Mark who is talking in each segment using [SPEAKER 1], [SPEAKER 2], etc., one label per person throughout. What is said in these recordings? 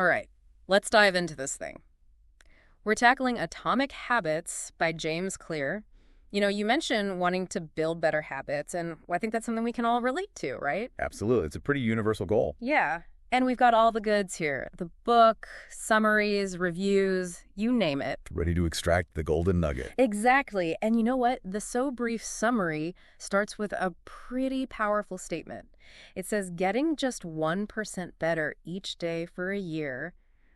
[SPEAKER 1] All right, let's dive into this thing. We're tackling Atomic Habits by James Clear. You mentioned wanting to build better habits, and I think that's something we can all relate to, right?
[SPEAKER 2] Absolutely. It's a pretty universal goal.
[SPEAKER 1] Yeah. And we've got all the goods here. The book, summaries, reviews, you name it.
[SPEAKER 2] Ready to extract the golden nugget.
[SPEAKER 1] Exactly. And you know what? The So Brief summary starts with a pretty powerful statement. It says getting just 1% better each day for a year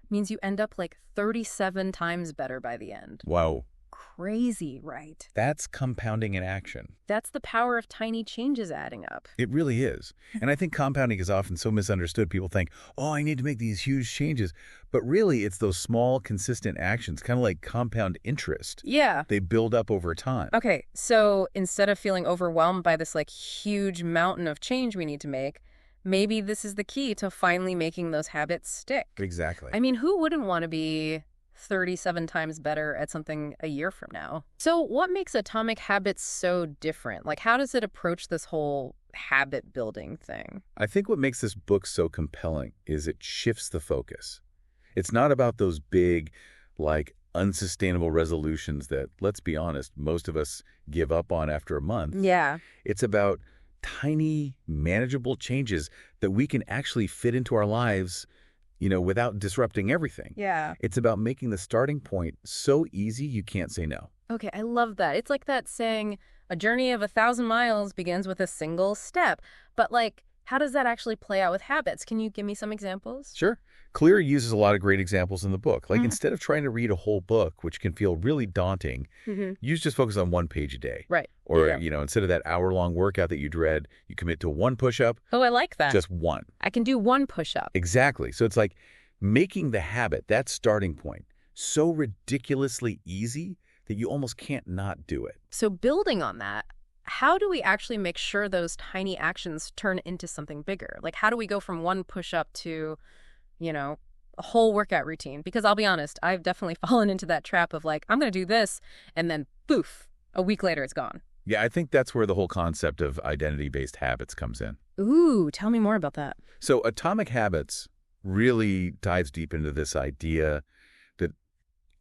[SPEAKER 1] means you end up like 37 times better by the end.
[SPEAKER 2] Wow.
[SPEAKER 1] Crazy, right?
[SPEAKER 2] That's compounding in action.
[SPEAKER 1] That's the power of tiny changes adding up.
[SPEAKER 2] It really is. And I think compounding is often so misunderstood. People think, oh, I need to make these huge changes. But really, it's those small, consistent actions, kind of like compound interest.
[SPEAKER 1] Yeah.
[SPEAKER 2] They build up over time.
[SPEAKER 1] Okay, so instead of feeling overwhelmed by this like huge mountain of change we need to make, maybe this is the key to finally making those habits stick.
[SPEAKER 2] Exactly.
[SPEAKER 1] I mean, who wouldn't want to be 37 times better at something a year from now? So what makes Atomic Habits so different? Like, how does it approach this whole habit building thing?
[SPEAKER 2] I think what makes this book so compelling is it shifts the focus. It's not about those big, like, unsustainable resolutions that, let's be honest, most of us give up on after a month.
[SPEAKER 1] Yeah.
[SPEAKER 2] It's about tiny, manageable changes that we can actually fit into our lives, without disrupting everything.
[SPEAKER 1] Yeah.
[SPEAKER 2] It's about making the starting point so easy you can't say no.
[SPEAKER 1] Okay, I love that. It's like that saying, a journey of 1,000 miles begins with a single step. But like, how does that actually play out with habits? Can you give me some examples?
[SPEAKER 2] Sure. Clear uses a lot of great examples in the book. Like instead of trying to read a whole book, which can feel really daunting, you just focus on one page a day.
[SPEAKER 1] Right.
[SPEAKER 2] Or,
[SPEAKER 1] Yeah.
[SPEAKER 2] Instead of that hour-long workout that you dread, you commit to one push-up,
[SPEAKER 1] Oh, I like that.
[SPEAKER 2] just one.
[SPEAKER 1] I can do one push-up.
[SPEAKER 2] Exactly. So it's like making the habit, that starting point, so ridiculously easy that you almost can't not do it.
[SPEAKER 1] So building on that, how do we actually make sure those tiny actions turn into something bigger? Like, how do we go from one push-up to, a whole workout routine? Because I'll be honest, I've definitely fallen into that trap of like, I'm going to do this, and then poof, a week later it's gone.
[SPEAKER 2] Yeah, I think that's where the whole concept of identity-based habits comes in.
[SPEAKER 1] Ooh, tell me more about that.
[SPEAKER 2] So Atomic Habits really dives deep into this idea that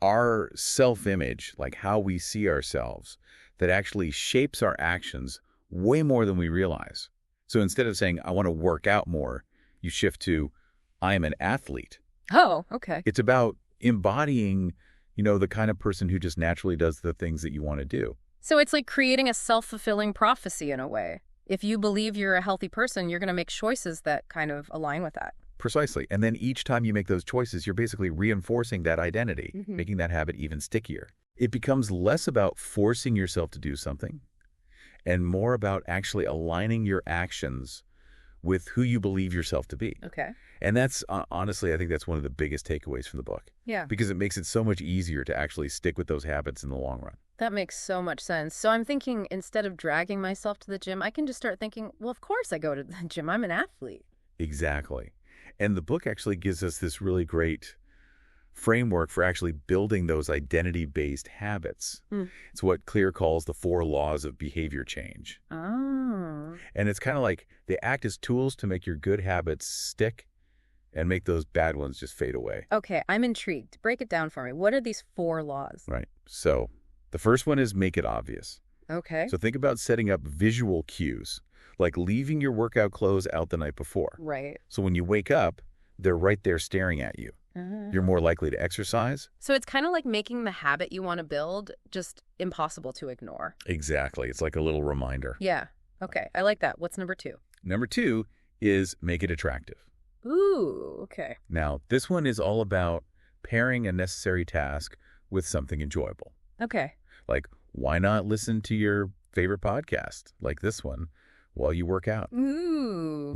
[SPEAKER 2] our self-image, like how we see ourselves, that actually shapes our actions way more than we realize. So instead of saying, I want to work out more, you shift to, I am an athlete.
[SPEAKER 1] Oh, okay.
[SPEAKER 2] It's about embodying, the kind of person who just naturally does the things that you want to do.
[SPEAKER 1] So it's like creating a self-fulfilling prophecy in a way. If you believe you're a healthy person, you're going to make choices that kind of align with that.
[SPEAKER 2] Precisely. And then each time you make those choices, you're basically reinforcing that identity, making that habit even stickier. It becomes less about forcing yourself to do something and more about actually aligning your actions with who you believe yourself to be.
[SPEAKER 1] Okay.
[SPEAKER 2] And that's, honestly, I think that's one of the biggest takeaways from the book.
[SPEAKER 1] Yeah.
[SPEAKER 2] Because it makes it so much easier to actually stick with those habits in the long run.
[SPEAKER 1] That makes so much sense. So I'm thinking instead of dragging myself to the gym, I can just start thinking, well, of course I go to the gym. I'm an athlete.
[SPEAKER 2] Exactly. And the book actually gives us this really great framework for actually building those identity-based habits. It's what Clear calls the 4 laws of behavior change.
[SPEAKER 1] Oh.
[SPEAKER 2] And it's kind of like they act as tools to make your good habits stick and make those bad ones just fade away.
[SPEAKER 1] Okay, I'm intrigued. Break it down for me. What are these 4 laws?
[SPEAKER 2] Right. So the first one is make it obvious.
[SPEAKER 1] Okay.
[SPEAKER 2] So think about setting up visual cues, like leaving your workout clothes out the night before.
[SPEAKER 1] Right.
[SPEAKER 2] So when you wake up, they're right there staring at you. You're more likely to exercise.
[SPEAKER 1] So it's kind of like making the habit you want to build just impossible to ignore.
[SPEAKER 2] Exactly. It's like a little reminder.
[SPEAKER 1] Yeah. Okay, I like that. What's number 2?
[SPEAKER 2] Number 2 is make it attractive.
[SPEAKER 1] Ooh, okay.
[SPEAKER 2] Now, this one is all about pairing a necessary task with something enjoyable.
[SPEAKER 1] Okay.
[SPEAKER 2] Like, why not listen to your favorite podcast, like this one, while you work out?
[SPEAKER 1] Ooh.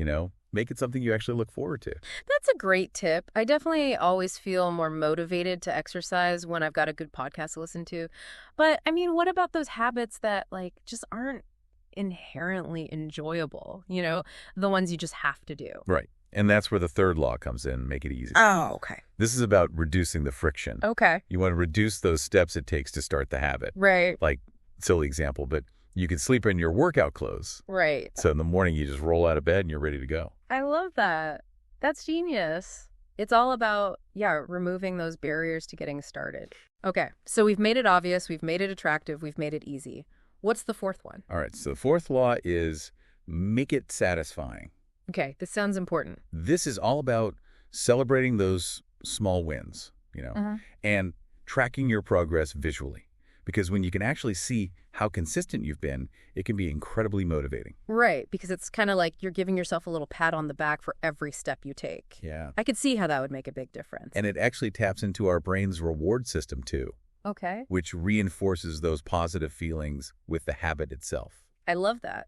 [SPEAKER 2] Make it something you actually look forward to.
[SPEAKER 1] That's a great tip. I definitely always feel more motivated to exercise when I've got a good podcast to listen to. But, I mean, what about those habits that, like, just aren't inherently enjoyable? The ones you just have to do.
[SPEAKER 2] Right. And that's where the 3rd law comes in, make it easy.
[SPEAKER 1] Oh, okay.
[SPEAKER 2] This is about reducing the friction.
[SPEAKER 1] Okay.
[SPEAKER 2] You want to reduce those steps it takes to start the habit.
[SPEAKER 1] Right.
[SPEAKER 2] Like, silly example, but you can sleep in your workout clothes.
[SPEAKER 1] Right.
[SPEAKER 2] So in the morning, you just roll out of bed and you're ready to go.
[SPEAKER 1] I love that. That's genius. It's all about, yeah, removing those barriers to getting started. Okay, so we've made it obvious, we've made it attractive, we've made it easy. What's the fourth one?
[SPEAKER 2] All right, so the fourth law is make it satisfying.
[SPEAKER 1] Okay, this sounds important.
[SPEAKER 2] This is all about celebrating those small wins, and tracking your progress visually. Because when you can actually see how consistent you've been, it can be incredibly motivating.
[SPEAKER 1] Right, because it's kind of like you're giving yourself a little pat on the back for every step you take.
[SPEAKER 2] Yeah.
[SPEAKER 1] I could see how that would make a big difference.
[SPEAKER 2] And it actually taps into our brain's reward system, too,
[SPEAKER 1] Okay.
[SPEAKER 2] which reinforces those positive feelings with the habit itself.
[SPEAKER 1] I love that.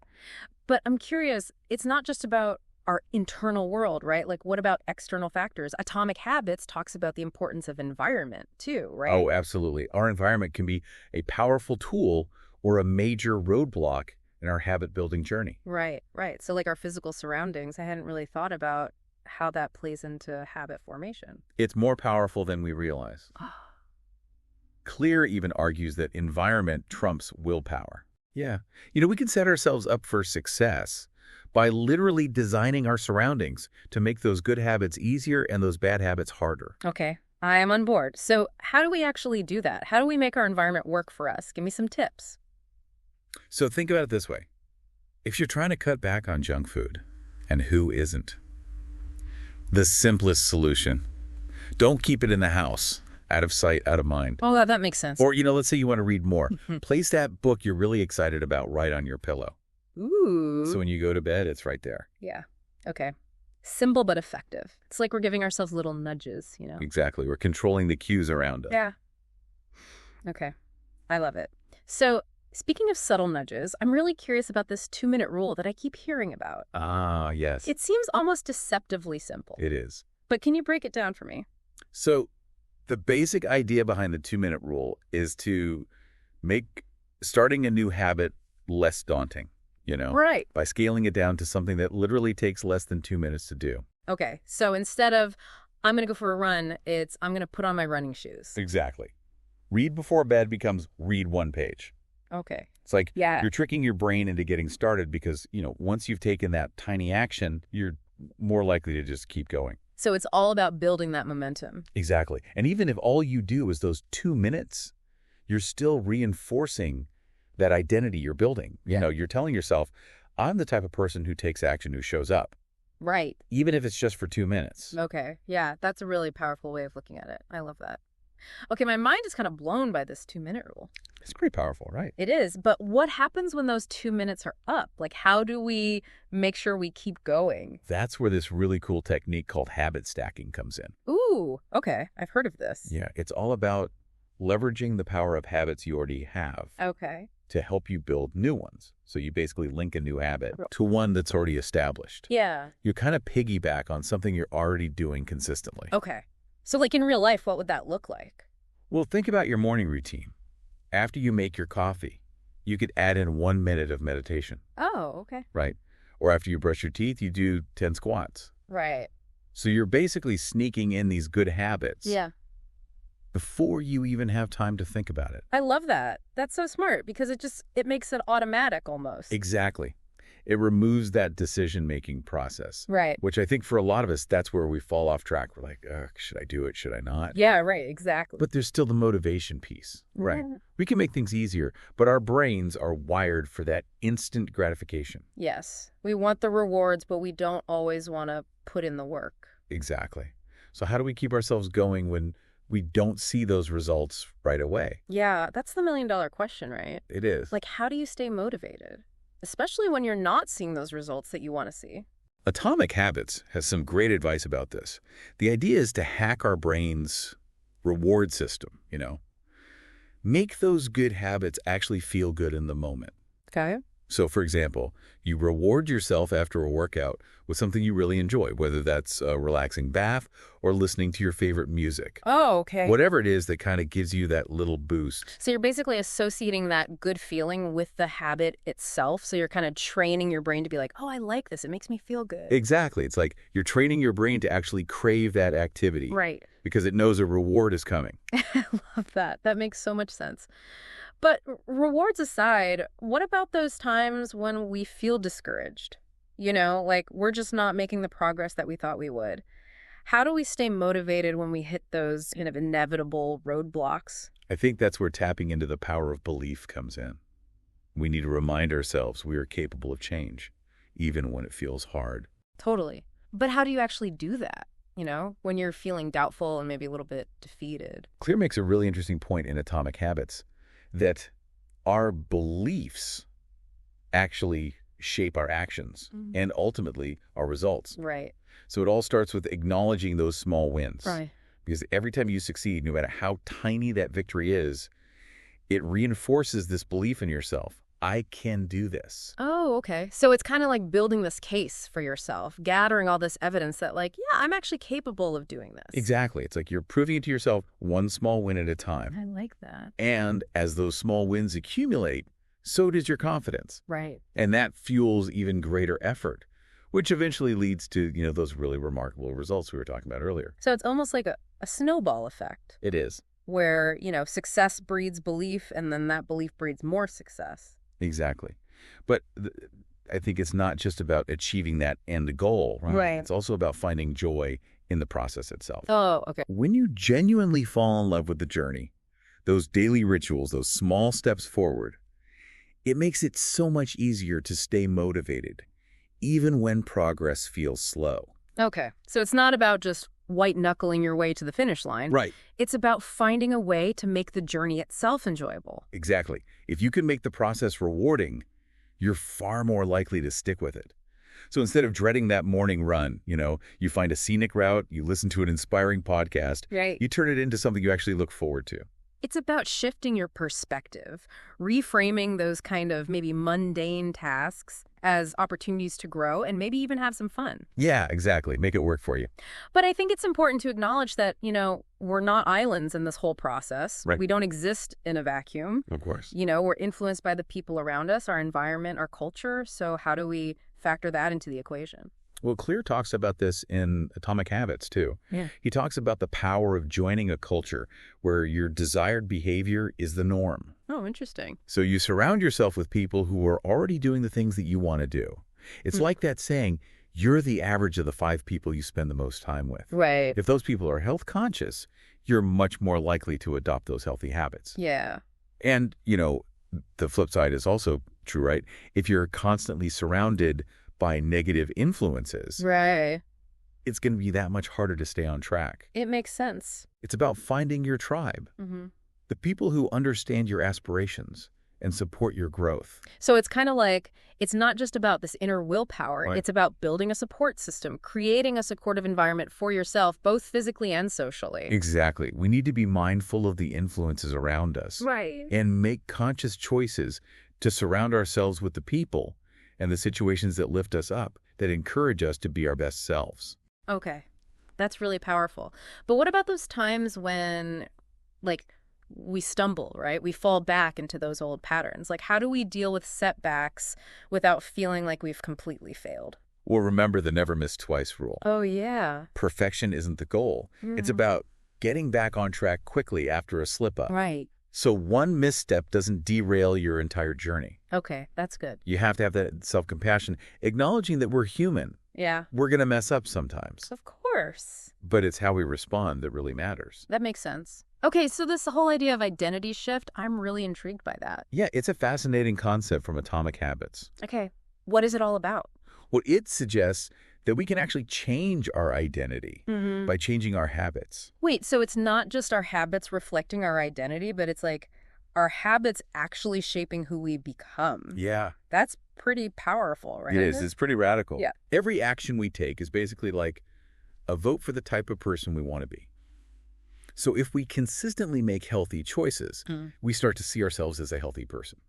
[SPEAKER 1] But I'm curious, it's not just about our internal world, right? Like, what about external factors? Atomic Habits talks about the importance of environment, too, right?
[SPEAKER 2] Oh, absolutely. Our environment can be a powerful tool or a major roadblock in our habit-building journey.
[SPEAKER 1] Right, right. So, like our physical surroundings, I hadn't really thought about how that plays into habit formation.
[SPEAKER 2] It's more powerful than we realize. Clear even argues that environment trumps willpower. Yeah. We can set ourselves up for success by literally designing our surroundings to make those good habits easier and those bad habits harder.
[SPEAKER 1] Okay, I am on board. So how do we actually do that? How do we make our environment work for us? Give me some tips.
[SPEAKER 2] So think about it this way. If you're trying to cut back on junk food, and who isn't? The simplest solution. Don't keep it in the house. Out of sight, out of mind.
[SPEAKER 1] Oh, that makes sense.
[SPEAKER 2] Or, let's say you want to read more. Place that book you're really excited about right on your pillow.
[SPEAKER 1] Ooh.
[SPEAKER 2] So when you go to bed, it's right there.
[SPEAKER 1] Yeah. Okay. Simple but effective. It's like we're giving ourselves little nudges,
[SPEAKER 2] Exactly. We're controlling the cues around us.
[SPEAKER 1] Yeah. Okay. I love it. So speaking of subtle nudges, I'm really curious about this 2-minute rule that I keep hearing about.
[SPEAKER 2] Ah, yes.
[SPEAKER 1] It seems almost deceptively simple.
[SPEAKER 2] It is.
[SPEAKER 1] But can you break it down for me?
[SPEAKER 2] So the basic idea behind the 2-minute rule is to make starting a new habit less daunting,
[SPEAKER 1] Right.
[SPEAKER 2] by scaling it down to something that literally takes less than 2 minutes to do.
[SPEAKER 1] Okay. So instead of I'm going to go for a run, it's I'm going to put on my running shoes.
[SPEAKER 2] Exactly. Read before bed becomes read one page.
[SPEAKER 1] Okay.
[SPEAKER 2] It's like
[SPEAKER 1] Yeah.
[SPEAKER 2] you're tricking your brain into getting started because, once you've taken that tiny action, you're more likely to just keep going.
[SPEAKER 1] So it's all about building that momentum.
[SPEAKER 2] Exactly. And even if all you do is those 2 minutes, you're still reinforcing that identity you're building.
[SPEAKER 1] Yeah.
[SPEAKER 2] You're telling yourself, I'm the type of person who takes action, who shows up,
[SPEAKER 1] Right.
[SPEAKER 2] even if it's just for 2 minutes.
[SPEAKER 1] Okay. Yeah, that's a really powerful way of looking at it. I love that. Okay, my mind is kind of blown by this 2-minute rule.
[SPEAKER 2] It's pretty powerful, right?
[SPEAKER 1] It is, but what happens when those 2 minutes are up? Like, how do we make sure we keep going?
[SPEAKER 2] That's where this really cool technique called habit stacking comes in.
[SPEAKER 1] Ooh, okay. I've heard of this.
[SPEAKER 2] Yeah, it's all about leveraging the power of habits you already have
[SPEAKER 1] Okay.
[SPEAKER 2] to help you build new ones. So you basically link a new habit to one that's already established.
[SPEAKER 1] Yeah.
[SPEAKER 2] You kind of piggyback on something you're already doing consistently.
[SPEAKER 1] Okay. So, like, in real life, what would that look like?
[SPEAKER 2] Well, think about your morning routine. After you make your coffee, you could add in 1 minute of meditation,
[SPEAKER 1] Oh, okay.
[SPEAKER 2] right? Or after you brush your teeth, you do 10 squats.
[SPEAKER 1] Right.
[SPEAKER 2] So you're basically sneaking in these good habits
[SPEAKER 1] Yeah.
[SPEAKER 2] before you even have time to think about it.
[SPEAKER 1] I love that. That's so smart because it makes it automatic almost.
[SPEAKER 2] Exactly. It removes that decision-making process,
[SPEAKER 1] Right.
[SPEAKER 2] which I think for a lot of us, that's where we fall off track. We're like, should I do it? Should I not?
[SPEAKER 1] Yeah, right. Exactly.
[SPEAKER 2] But there's still the motivation piece, right? We can make things easier, but our brains are wired for that instant gratification.
[SPEAKER 1] Yes. We want the rewards, but we don't always want to put in the work.
[SPEAKER 2] Exactly. So how do we keep ourselves going when we don't see those results right away?
[SPEAKER 1] Yeah, that's the million-dollar question, right?
[SPEAKER 2] It is.
[SPEAKER 1] Like, how do you stay motivated? Especially when you're not seeing those results that you want to see.
[SPEAKER 2] Atomic Habits has some great advice about this. The idea is to hack our brain's reward system, Make those good habits actually feel good in the moment.
[SPEAKER 1] Okay.
[SPEAKER 2] So, for example, you reward yourself after a workout with something you really enjoy, whether that's a relaxing bath or listening to your favorite music.
[SPEAKER 1] Oh, okay.
[SPEAKER 2] Whatever it is that kind of gives you that little boost.
[SPEAKER 1] So you're basically associating that good feeling with the habit itself. So you're kind of training your brain to be like, oh, I like this. It makes me feel good.
[SPEAKER 2] Exactly. It's like you're training your brain to actually crave that activity.
[SPEAKER 1] Right.
[SPEAKER 2] Because it knows a reward is coming.
[SPEAKER 1] I love that. That makes so much sense. But rewards aside, what about those times when we feel discouraged? Like we're just not making the progress that we thought we would. How do we stay motivated when we hit those kind of inevitable roadblocks?
[SPEAKER 2] I think that's where tapping into the power of belief comes in. We need to remind ourselves we are capable of change, even when it feels hard.
[SPEAKER 1] Totally. But how do you actually do that? When you're feeling doubtful and maybe a little bit defeated.
[SPEAKER 2] Clear makes a really interesting point in Atomic Habits that our beliefs actually shape our actions and ultimately our results.
[SPEAKER 1] Right.
[SPEAKER 2] So it all starts with acknowledging those small wins.
[SPEAKER 1] Right.
[SPEAKER 2] Because every time you succeed, no matter how tiny that victory is, it reinforces this belief in yourself. I can do this.
[SPEAKER 1] Oh, okay. So it's kind of like building this case for yourself, gathering all this evidence that yeah, I'm actually capable of doing this.
[SPEAKER 2] Exactly. It's like you're proving it to yourself one small win at a time.
[SPEAKER 1] I like that.
[SPEAKER 2] And as those small wins accumulate, so does your confidence.
[SPEAKER 1] Right.
[SPEAKER 2] And that fuels even greater effort, which eventually leads to, those really remarkable results we were talking about earlier.
[SPEAKER 1] So it's almost like a snowball effect.
[SPEAKER 2] It is.
[SPEAKER 1] Where, success breeds belief, and then that belief breeds more success.
[SPEAKER 2] Exactly. But I think it's not just about achieving that end goal, right?
[SPEAKER 1] Right.
[SPEAKER 2] It's also about finding joy in the process itself.
[SPEAKER 1] Oh, okay.
[SPEAKER 2] When you genuinely fall in love with the journey, those daily rituals, those small steps forward, it makes it so much easier to stay motivated, even when progress feels slow.
[SPEAKER 1] Okay. So it's not about just white-knuckling your way to the finish line.
[SPEAKER 2] Right.
[SPEAKER 1] It's about finding a way to make the journey itself enjoyable.
[SPEAKER 2] Exactly. If you can make the process rewarding, you're far more likely to stick with it. So instead of dreading that morning run, you find a scenic route, you listen to an inspiring podcast,
[SPEAKER 1] Right.
[SPEAKER 2] you turn it into something you actually look forward to.
[SPEAKER 1] It's about shifting your perspective, reframing those kind of maybe mundane tasks as opportunities to grow and maybe even have some fun.
[SPEAKER 2] Yeah, exactly. Make it work for you.
[SPEAKER 1] But I think it's important to acknowledge that, we're not islands in this whole process.
[SPEAKER 2] Right.
[SPEAKER 1] We don't exist in a vacuum.
[SPEAKER 2] Of course.
[SPEAKER 1] We're influenced by the people around us, our environment, our culture. So how do we factor that into the equation?
[SPEAKER 2] Well, Clear talks about this in Atomic Habits, too.
[SPEAKER 1] Yeah.
[SPEAKER 2] He talks about the power of joining a culture where your desired behavior is the norm.
[SPEAKER 1] Oh, interesting.
[SPEAKER 2] So you surround yourself with people who are already doing the things that you want to do. It's like that saying, you're the average of the 5 people you spend the most time with.
[SPEAKER 1] Right.
[SPEAKER 2] If those people are health conscious, you're much more likely to adopt those healthy habits.
[SPEAKER 1] Yeah.
[SPEAKER 2] And, the flip side is also true, right? If you're constantly surrounded by negative influences,
[SPEAKER 1] Right.
[SPEAKER 2] it's going to be that much harder to stay on track.
[SPEAKER 1] It makes sense.
[SPEAKER 2] It's about finding your tribe, the people who understand your aspirations and support your growth.
[SPEAKER 1] So it's kind of like, it's not just about this inner willpower.
[SPEAKER 2] Right.
[SPEAKER 1] It's about building a support system, creating a supportive environment for yourself, both physically and socially.
[SPEAKER 2] Exactly. We need to be mindful of the influences around us.
[SPEAKER 1] Right.
[SPEAKER 2] And make conscious choices to surround ourselves with the people and the situations that lift us up, that encourage us to be our best selves.
[SPEAKER 1] Okay. That's really powerful. But what about those times when, we stumble, right? We fall back into those old patterns. How do we deal with setbacks without feeling like we've completely failed?
[SPEAKER 2] Well, remember the never miss twice rule.
[SPEAKER 1] Oh, yeah.
[SPEAKER 2] Perfection isn't the goal. It's about getting back on track quickly after a slip-up.
[SPEAKER 1] Right.
[SPEAKER 2] So one misstep doesn't derail your entire journey.
[SPEAKER 1] Okay, that's good.
[SPEAKER 2] You have to have that self-compassion, acknowledging that we're human.
[SPEAKER 1] Yeah.
[SPEAKER 2] We're going to mess up sometimes.
[SPEAKER 1] Of course.
[SPEAKER 2] But it's how we respond that really matters.
[SPEAKER 1] That makes sense. Okay, so this whole idea of identity shift, I'm really intrigued by that.
[SPEAKER 2] Yeah, it's a fascinating concept from Atomic Habits.
[SPEAKER 1] Okay, what is it all about?
[SPEAKER 2] Well, it suggests that we can actually change our identity by changing our habits.
[SPEAKER 1] Wait, so it's not just our habits reflecting our identity, but it's our habits actually shaping who we become.
[SPEAKER 2] Yeah.
[SPEAKER 1] That's pretty powerful, right?
[SPEAKER 2] It is. It's pretty radical.
[SPEAKER 1] Yeah.
[SPEAKER 2] Every action we take is basically like a vote for the type of person we want to be. So if we consistently make healthy choices, we start to see ourselves as a healthy person.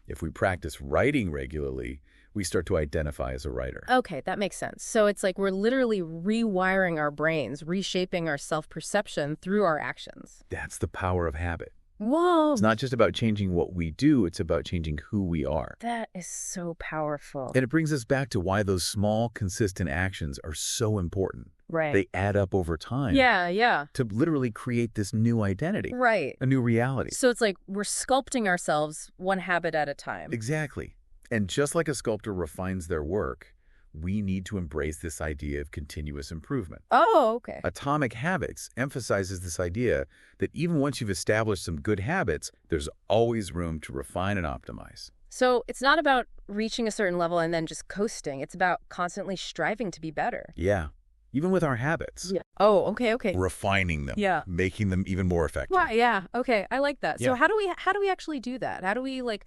[SPEAKER 2] If we practice writing regularly, we start to identify as a writer.
[SPEAKER 1] Okay, that makes sense. So it's we're literally rewiring our brains, reshaping our self-perception through our actions.
[SPEAKER 2] That's the power of habit.
[SPEAKER 1] Whoa.
[SPEAKER 2] It's not just about changing what we do, it's about changing who we are.
[SPEAKER 1] That is so powerful.
[SPEAKER 2] And it brings us back to why those small, consistent actions are so important.
[SPEAKER 1] Right.
[SPEAKER 2] They add up over time.
[SPEAKER 1] Yeah.
[SPEAKER 2] To literally create this new identity.
[SPEAKER 1] Right.
[SPEAKER 2] A new reality.
[SPEAKER 1] So it's we're sculpting ourselves one habit at a time.
[SPEAKER 2] Exactly. And just like a sculptor refines their work, we need to embrace this idea of continuous improvement.
[SPEAKER 1] Oh, okay.
[SPEAKER 2] Atomic Habits emphasizes this idea that even once you've established some good habits, there's always room to refine and optimize.
[SPEAKER 1] So it's not about reaching a certain level and then just coasting. It's about constantly striving to be better.
[SPEAKER 2] Yeah, even with our habits,
[SPEAKER 1] Yeah. Oh, okay.
[SPEAKER 2] refining them,
[SPEAKER 1] Yeah.
[SPEAKER 2] making them even more effective.
[SPEAKER 1] Wow, yeah. Okay, I like that. So
[SPEAKER 2] Yeah.
[SPEAKER 1] how do we actually do that? How do we like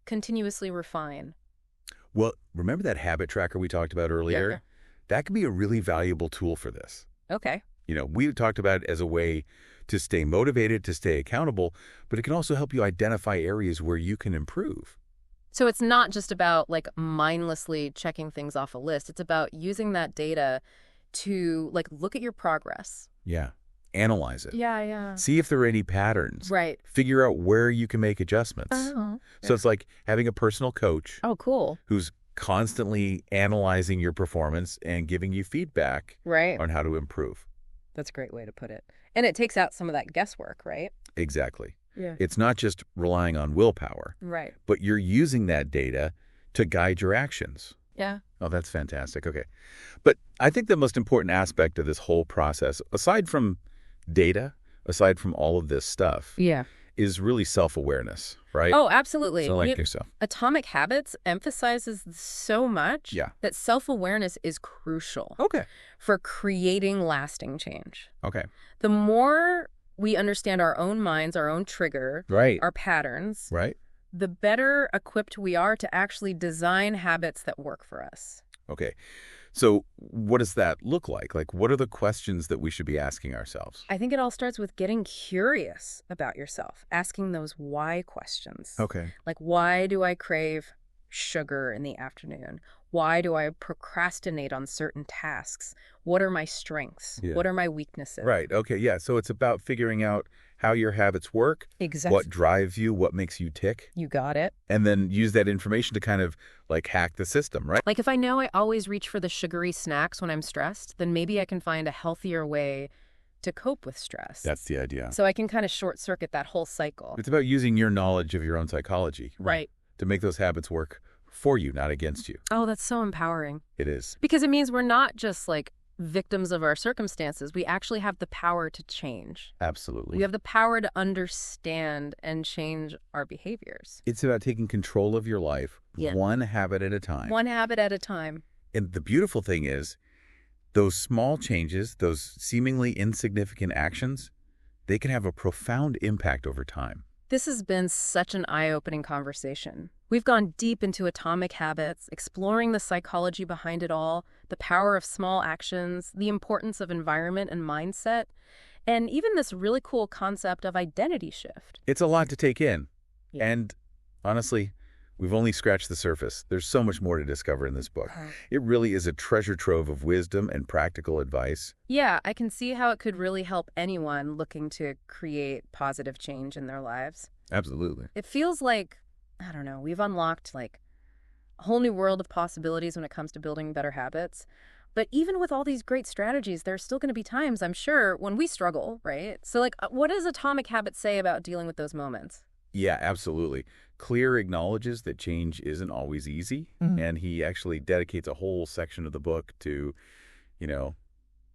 [SPEAKER 1] continuously refine?
[SPEAKER 2] Well, remember that habit tracker we talked about earlier?
[SPEAKER 1] Yeah.
[SPEAKER 2] That could be a really valuable tool for this.
[SPEAKER 1] Okay.
[SPEAKER 2] We talked about it as a way to stay motivated, to stay accountable, but it can also help you identify areas where you can improve.
[SPEAKER 1] So it's not just about like mindlessly checking things off a list. It's about using that data to like look at your progress.
[SPEAKER 2] Yeah. Analyze it.
[SPEAKER 1] Yeah.
[SPEAKER 2] See if there are any patterns.
[SPEAKER 1] Right.
[SPEAKER 2] Figure out where you can make adjustments.
[SPEAKER 1] Oh.
[SPEAKER 2] So it's like having a personal coach
[SPEAKER 1] Oh, cool.
[SPEAKER 2] who's constantly analyzing your performance and giving you feedback
[SPEAKER 1] Right.
[SPEAKER 2] on how to improve.
[SPEAKER 1] That's a great way to put it. And it takes out some of that guesswork, right?
[SPEAKER 2] Exactly.
[SPEAKER 1] Yeah.
[SPEAKER 2] It's not just relying on willpower,
[SPEAKER 1] Right.
[SPEAKER 2] but you're using that data to guide your actions.
[SPEAKER 1] Yeah.
[SPEAKER 2] Oh, that's fantastic. Okay. But I think the most important aspect of this whole process, aside from data, aside from all of this stuff,
[SPEAKER 1] Yeah.
[SPEAKER 2] is really self-awareness, right?
[SPEAKER 1] Oh, absolutely.
[SPEAKER 2] So like yourself.
[SPEAKER 1] Atomic Habits emphasizes so much
[SPEAKER 2] Yeah.
[SPEAKER 1] that self-awareness is crucial
[SPEAKER 2] Okay.
[SPEAKER 1] for creating lasting change.
[SPEAKER 2] Okay.
[SPEAKER 1] The more we understand our own minds, our own trigger,
[SPEAKER 2] Right.
[SPEAKER 1] our patterns,
[SPEAKER 2] Right.
[SPEAKER 1] the better equipped we are to actually design habits that work for us.
[SPEAKER 2] Okay. So what does that look like? Like, what are the questions that we should be asking ourselves?
[SPEAKER 1] I think it all starts with getting curious about yourself, asking those why questions.
[SPEAKER 2] Okay.
[SPEAKER 1] Like, why do I crave sugar in the afternoon? Why do I procrastinate on certain tasks? What are my strengths?
[SPEAKER 2] Yeah.
[SPEAKER 1] What are my weaknesses?
[SPEAKER 2] Right. Okay. Yeah. So it's about figuring out how your habits work,
[SPEAKER 1] Exactly.
[SPEAKER 2] what drives you, what makes you tick,
[SPEAKER 1] You got it.
[SPEAKER 2] and then use that information to kind of like hack the system, right?
[SPEAKER 1] Like if I know I always reach for the sugary snacks when I'm stressed, then maybe I can find a healthier way to cope with stress.
[SPEAKER 2] That's the idea.
[SPEAKER 1] So I can kind of short circuit that whole cycle.
[SPEAKER 2] It's about using your knowledge of your own psychology
[SPEAKER 1] Right.
[SPEAKER 2] to make those habits work for you, not against you.
[SPEAKER 1] Oh, that's so empowering.
[SPEAKER 2] It is.
[SPEAKER 1] Because it means we're not just like victims of our circumstances. We actually have the power to change.
[SPEAKER 2] Absolutely.
[SPEAKER 1] We have the power to understand and change our behaviors.
[SPEAKER 2] It's about taking control of your life,
[SPEAKER 1] Yeah.
[SPEAKER 2] one habit at a time.
[SPEAKER 1] One habit at a time.
[SPEAKER 2] And the beautiful thing is, those small changes, those seemingly insignificant actions, they can have a profound impact over time.
[SPEAKER 1] This has been such an eye-opening conversation. We've gone deep into atomic habits, exploring the psychology behind it all, the power of small actions, the importance of environment and mindset, and even this really cool concept of identity shift.
[SPEAKER 2] It's a lot to take in.
[SPEAKER 1] Yeah.
[SPEAKER 2] And honestly, we've only scratched the surface. There's so much more to discover in this book. It really is a treasure trove of wisdom and practical advice.
[SPEAKER 1] Yeah, I can see how it could really help anyone looking to create positive change in their lives.
[SPEAKER 2] Absolutely.
[SPEAKER 1] It feels like, I don't know, we've unlocked like a whole new world of possibilities when it comes to building better habits. But even with all these great strategies, there's still going to be times, I'm sure, when we struggle, right? So like, what does Atomic Habits say about dealing with those moments?
[SPEAKER 2] Yeah, absolutely. Clear acknowledges that change isn't always easy, and he actually dedicates a whole section of the book to,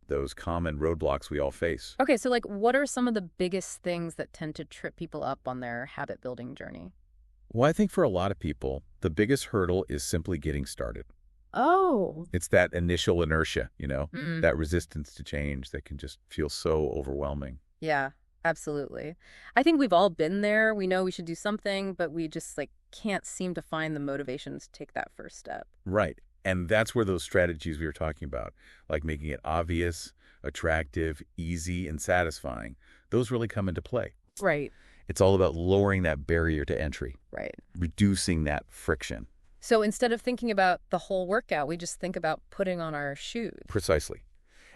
[SPEAKER 2] those common roadblocks we all face.
[SPEAKER 1] Okay, so like, what are some of the biggest things that tend to trip people up on their habit building journey?
[SPEAKER 2] Well, I think for a lot of people, the biggest hurdle is simply getting started.
[SPEAKER 1] Oh.
[SPEAKER 2] It's that initial inertia,
[SPEAKER 1] Mm-mm.
[SPEAKER 2] that resistance to change that can just feel so overwhelming.
[SPEAKER 1] Yeah, absolutely. I think we've all been there. We know we should do something, but we just like can't seem to find the motivation to take that first step.
[SPEAKER 2] Right. And that's where those strategies we were talking about, like making it obvious, attractive, easy, and satisfying, those really come into play.
[SPEAKER 1] Right.
[SPEAKER 2] It's all about lowering that barrier to entry,
[SPEAKER 1] Right.
[SPEAKER 2] reducing that friction.
[SPEAKER 1] So instead of thinking about the whole workout, we just think about putting on our shoes.
[SPEAKER 2] Precisely.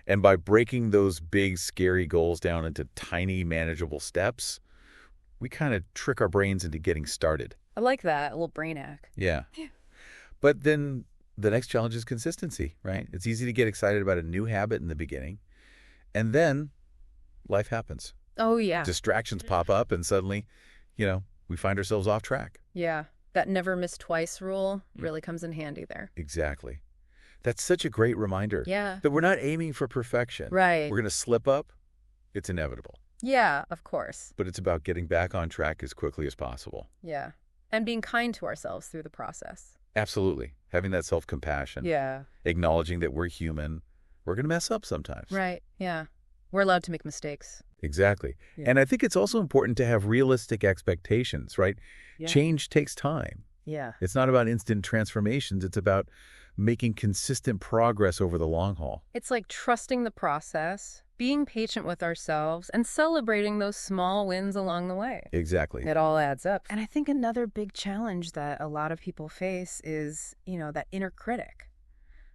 [SPEAKER 2] And by breaking those big, scary goals down into tiny, manageable steps, we kind of trick our brains into getting started.
[SPEAKER 1] I like that, a little brain hack.
[SPEAKER 2] Yeah. But then the next challenge is consistency, right? It's easy to get excited about a new habit in the beginning, and then life happens.
[SPEAKER 1] Oh, yeah.
[SPEAKER 2] Distractions pop up, and suddenly, we find ourselves off track.
[SPEAKER 1] Yeah. That never miss twice rule really comes in handy there.
[SPEAKER 2] Exactly. That's such a great reminder
[SPEAKER 1] Yeah.
[SPEAKER 2] that we're not aiming for perfection.
[SPEAKER 1] Right.
[SPEAKER 2] We're going to slip up. It's inevitable.
[SPEAKER 1] Yeah, of course.
[SPEAKER 2] But it's about getting back on track as quickly as possible.
[SPEAKER 1] Yeah. And being kind to ourselves through the process.
[SPEAKER 2] Absolutely. Having that self-compassion.
[SPEAKER 1] Yeah.
[SPEAKER 2] Acknowledging that we're human. We're going to mess up sometimes.
[SPEAKER 1] Right. Yeah. We're allowed to make mistakes.
[SPEAKER 2] Exactly.
[SPEAKER 1] Yeah.
[SPEAKER 2] And I think it's also important to have realistic expectations, right?
[SPEAKER 1] Yeah.
[SPEAKER 2] Change takes time.
[SPEAKER 1] Yeah.
[SPEAKER 2] It's not about instant transformations. It's about making consistent progress over the long haul.
[SPEAKER 1] It's like trusting the process, being patient with ourselves, and celebrating those small wins along the way.
[SPEAKER 2] Exactly.
[SPEAKER 1] It all adds up. And I think another big challenge that a lot of people face is, that inner critic,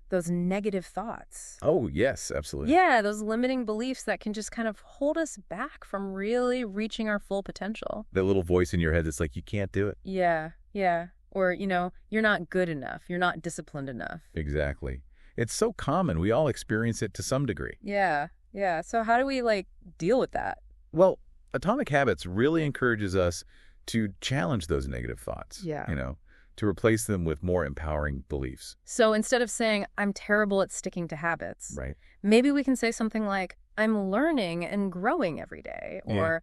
[SPEAKER 1] those negative thoughts.
[SPEAKER 2] Oh, yes, absolutely.
[SPEAKER 1] Yeah, those limiting beliefs that can just kind of hold us back from really reaching our full potential.
[SPEAKER 2] That little voice in your head that's like, you can't do it.
[SPEAKER 1] Yeah, yeah. Or, you're not good enough. You're not disciplined enough.
[SPEAKER 2] Exactly. It's so common. We all experience it to some degree.
[SPEAKER 1] Yeah, yeah. So how do we, deal with that?
[SPEAKER 2] Well, Atomic Habits really encourages us to challenge those negative thoughts.
[SPEAKER 1] Yeah.
[SPEAKER 2] To replace them with more empowering beliefs.
[SPEAKER 1] So instead of saying, I'm terrible at sticking to habits,
[SPEAKER 2] Right.
[SPEAKER 1] maybe we can say something like, I'm learning and growing every day, or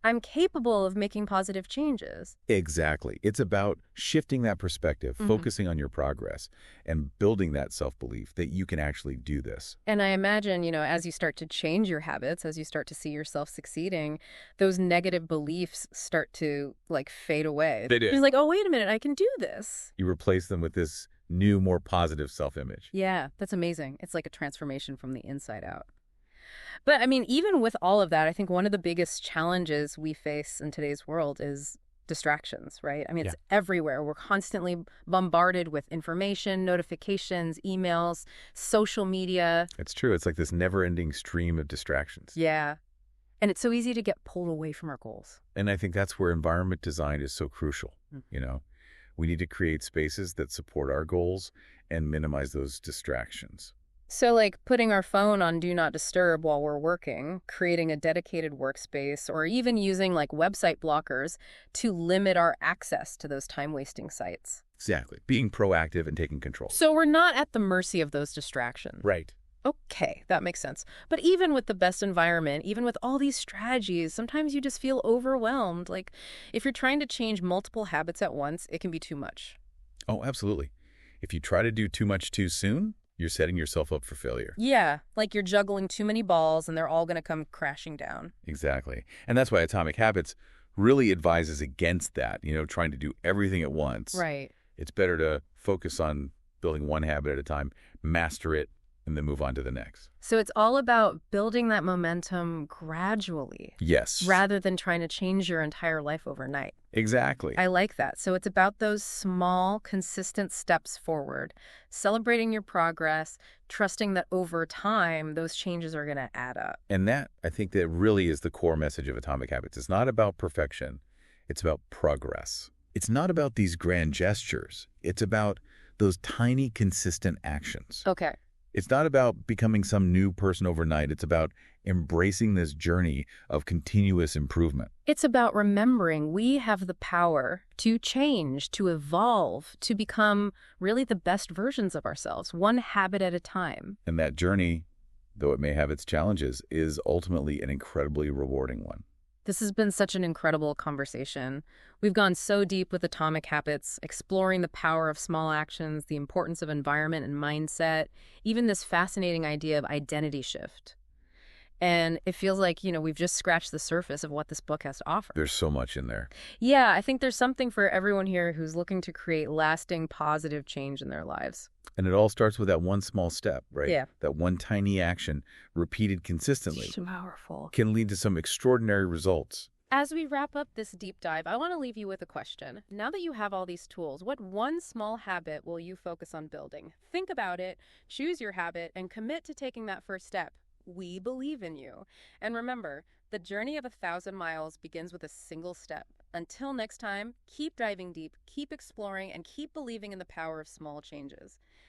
[SPEAKER 1] I'm capable of making positive changes.
[SPEAKER 2] Exactly. It's about shifting that perspective, focusing on your progress, and building that self-belief that you can actually do this.
[SPEAKER 1] And I imagine, as you start to change your habits, as you start to see yourself succeeding, those negative beliefs start to, fade away.
[SPEAKER 2] They do.
[SPEAKER 1] It's like, oh, wait a minute, I can do this.
[SPEAKER 2] You replace them with this new, more positive self-image.
[SPEAKER 1] Yeah, that's amazing. It's like a transformation from the inside out. But I mean, even with all of that, I think one of the biggest challenges we face in today's world is distractions, right? I mean, it's everywhere. We're constantly bombarded with information, notifications, emails, social media.
[SPEAKER 2] It's true. It's like this never-ending stream of distractions.
[SPEAKER 1] Yeah. And it's so easy to get pulled away from our goals.
[SPEAKER 2] And I think that's where environment design is so crucial. We need to create spaces that support our goals and minimize those distractions.
[SPEAKER 1] So putting our phone on Do Not Disturb while we're working, creating a dedicated workspace, or even using website blockers to limit our access to those time-wasting sites.
[SPEAKER 2] Exactly. Being proactive and taking control.
[SPEAKER 1] So we're not at the mercy of those distractions.
[SPEAKER 2] Right.
[SPEAKER 1] Okay, that makes sense. But even with the best environment, even with all these strategies, sometimes you just feel overwhelmed. If you're trying to change multiple habits at once, it can be too much.
[SPEAKER 2] Oh, absolutely. If you try to do too much too soon, you're setting yourself up for failure.
[SPEAKER 1] Yeah, you're juggling too many balls and they're all going to come crashing down.
[SPEAKER 2] Exactly. And that's why Atomic Habits really advises against that, trying to do everything at once.
[SPEAKER 1] Right.
[SPEAKER 2] It's better to focus on building one habit at a time, master it, and then move on to the next.
[SPEAKER 1] So it's all about building that momentum gradually.
[SPEAKER 2] Yes.
[SPEAKER 1] Rather than trying to change your entire life overnight.
[SPEAKER 2] Exactly.
[SPEAKER 1] I like that. So it's about those small, consistent steps forward, celebrating your progress, trusting that over time, those changes are going to add up.
[SPEAKER 2] And that, I think that really is the core message of Atomic Habits. It's not about perfection. It's about progress. It's not about these grand gestures. It's about those tiny, consistent actions.
[SPEAKER 1] Okay.
[SPEAKER 2] It's not about becoming some new person overnight. It's about embracing this journey of continuous improvement.
[SPEAKER 1] It's about remembering we have the power to change, to evolve, to become really the best versions of ourselves, one habit at a time.
[SPEAKER 2] And that journey, though it may have its challenges, is ultimately an incredibly rewarding one.
[SPEAKER 1] This has been such an incredible conversation. We've gone so deep with Atomic Habits, exploring the power of small actions, the importance of environment and mindset, even this fascinating idea of identity shift. And it feels like, we've just scratched the surface of what this book has to offer.
[SPEAKER 2] There's so much in there.
[SPEAKER 1] Yeah, I think there's something for everyone here who's looking to create lasting, positive change in their lives.
[SPEAKER 2] And it all starts with that one small step, right?
[SPEAKER 1] Yeah.
[SPEAKER 2] That one tiny action, repeated consistently,
[SPEAKER 1] So powerful.
[SPEAKER 2] can lead to some extraordinary results.
[SPEAKER 1] As we wrap up this deep dive, I want to leave you with a question. Now that you have all these tools, what one small habit will you focus on building? Think about it, choose your habit, and commit to taking that first step. We believe in you. And remember, the journey of 1,000 miles begins with a single step. Until next time, keep diving deep, keep exploring, and keep believing in the power of small changes.